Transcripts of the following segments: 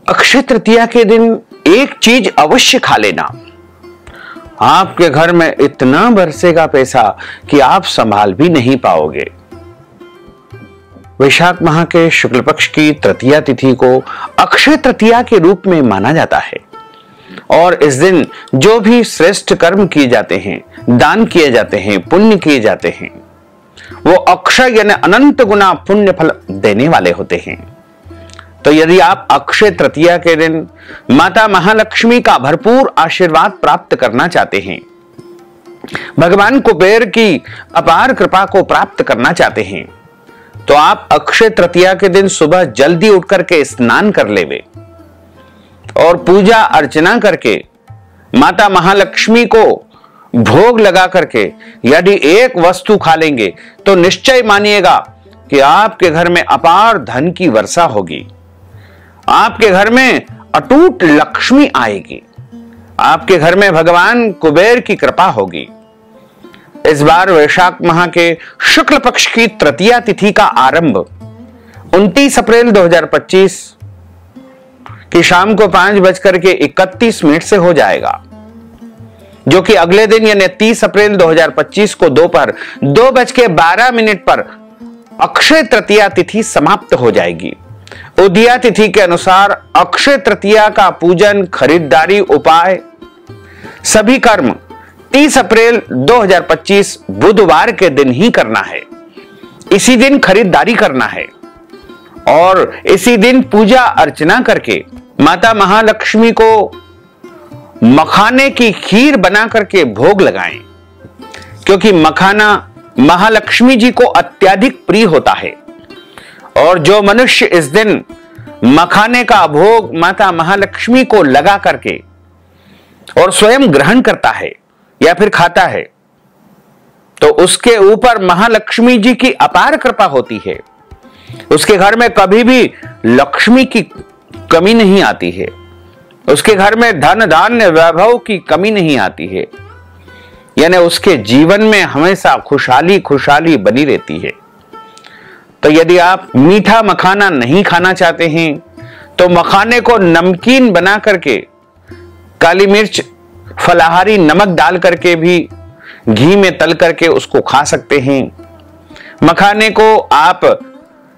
अक्षय तृतीया के दिन एक चीज अवश्य खा लेना। आपके घर में इतना बरसेगा पैसा कि आप संभाल भी नहीं पाओगे। वैशाख माह के शुक्ल पक्ष की तृतीया तिथि को अक्षय तृतीया के रूप में माना जाता है और इस दिन जो भी श्रेष्ठ कर्म किए जाते हैं, दान किए जाते हैं, पुण्य किए जाते हैं, वो अक्षय यानी अनंत गुना पुण्य फल देने वाले होते हैं। तो यदि आप अक्षय तृतीया के दिन माता महालक्ष्मी का भरपूर आशीर्वाद प्राप्त करना चाहते हैं, भगवान कुबेर की अपार कृपा को प्राप्त करना चाहते हैं, तो आप अक्षय तृतीया के दिन सुबह जल्दी उठ करके स्नान कर लेवे और पूजा अर्चना करके माता महालक्ष्मी को भोग लगा करके यदि एक वस्तु खा लेंगे तो निश्चय मानिएगा कि आपके घर में अपार धन की वर्षा होगी, आपके घर में अटूट लक्ष्मी आएगी, आपके घर में भगवान कुबेर की कृपा होगी। इस बार वैशाख माह के शुक्ल पक्ष की तृतीया तिथि का आरंभ 29 अप्रैल 2025 की शाम को 5:31 से हो जाएगा, जो कि अगले दिन यानी 30 अप्रैल 2025 को दोपहर 2:12 पर अक्षय तृतीया तिथि समाप्त हो जाएगी। उदया तिथि के अनुसार अक्षय तृतीया का पूजन, खरीदारी, उपाय सभी कर्म 30 अप्रैल 2025 बुधवार के दिन ही करना है। इसी दिन खरीदारी करना है और इसी दिन पूजा अर्चना करके माता महालक्ष्मी को मखाने की खीर बना करके भोग लगाएं, क्योंकि मखाना महालक्ष्मी जी को अत्यधिक प्रिय होता है और जो मनुष्य इस दिन मखाने का भोग माता महालक्ष्मी को लगा करके और स्वयं ग्रहण करता है या फिर खाता है, तो उसके ऊपर महालक्ष्मी जी की अपार कृपा होती है। उसके घर में कभी भी लक्ष्मी की कमी नहीं आती है, उसके घर में धन धान्य वैभव की कमी नहीं आती है, यानी उसके जीवन में हमेशा खुशहाली खुशहाली बनी रहती है। तो यदि आप मीठा मखाना नहीं खाना चाहते हैं तो मखाने को नमकीन बना करके काली मिर्च, फलाहारी नमक डाल करके भी घी में तल करके उसको खा सकते हैं। मखाने को आप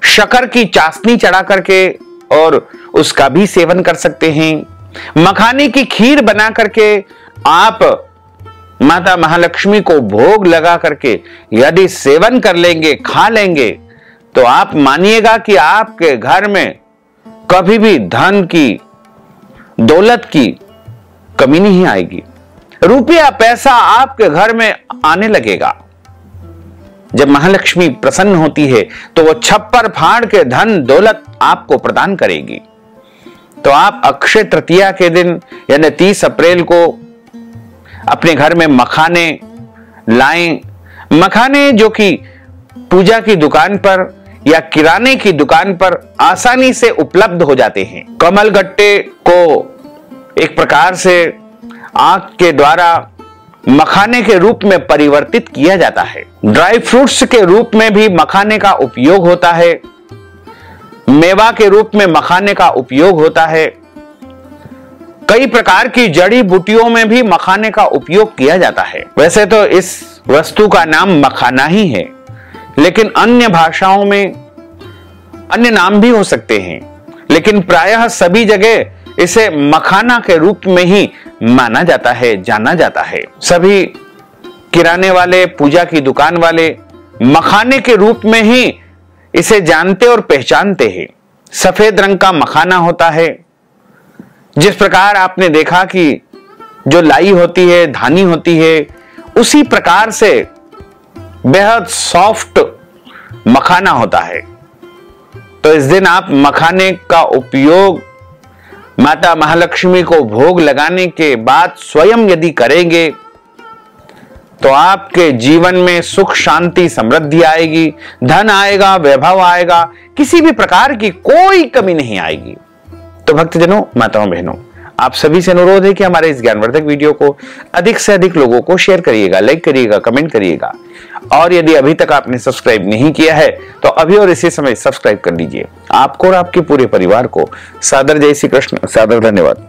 शक्कर की चाशनी चढ़ा करके और उसका भी सेवन कर सकते हैं। मखाने की खीर बना करके आप माता महालक्ष्मी को भोग लगा करके यदि सेवन कर लेंगे, खा लेंगे, तो आप मानिएगा कि आपके घर में कभी भी धन की, दौलत की कमी नहीं आएगी। रुपया पैसा आपके घर में आने लगेगा। जब महालक्ष्मी प्रसन्न होती है तो वो छप्पर फाड़ के धन दौलत आपको प्रदान करेगी। तो आप अक्षय तृतीया के दिन यानी 30 अप्रैल को अपने घर में मखाने लाएं। मखाने जो कि पूजा की दुकान पर या किराने की दुकान पर आसानी से उपलब्ध हो जाते हैं। कमल गट्टे को एक प्रकार से आग के द्वारा मखाने के रूप में परिवर्तित किया जाता है। ड्राई फ्रूट्स के रूप में भी मखाने का उपयोग होता है, मेवा के रूप में मखाने का उपयोग होता है, कई प्रकार की जड़ी बूटियों में भी मखाने का उपयोग किया जाता है। वैसे तो इस वस्तु का नाम मखाना ही है, लेकिन अन्य भाषाओं में अन्य नाम भी हो सकते हैं, लेकिन प्रायः सभी जगह इसे मखाना के रूप में ही माना जाता है, जाना जाता है। सभी किराने वाले, पूजा की दुकान वाले मखाने के रूप में ही इसे जानते और पहचानते हैं। सफेद रंग का मखाना होता है। जिस प्रकार आपने देखा कि जो लाई होती है, धानी होती है, उसी प्रकार से बेहद सॉफ्ट मखाना होता है। तो इस दिन आप मखाने का उपयोग माता महालक्ष्मी को भोग लगाने के बाद स्वयं यदि करेंगे तो आपके जीवन में सुख, शांति, समृद्धि आएगी, धन आएगा, वैभव आएगा, किसी भी प्रकार की कोई कमी नहीं आएगी। तो भक्तजनों, माताओं, बहनों, आप सभी से अनुरोध है कि हमारे इस ज्ञानवर्धक वीडियो को अधिक से अधिक लोगों को शेयर करिएगा, लाइक करिएगा, कमेंट करिएगा और यदि अभी तक आपने सब्सक्राइब नहीं किया है तो अभी और इसी समय सब्सक्राइब कर लीजिए। आपको और आपके पूरे परिवार को सादर जय श्री कृष्ण, सादर धन्यवाद।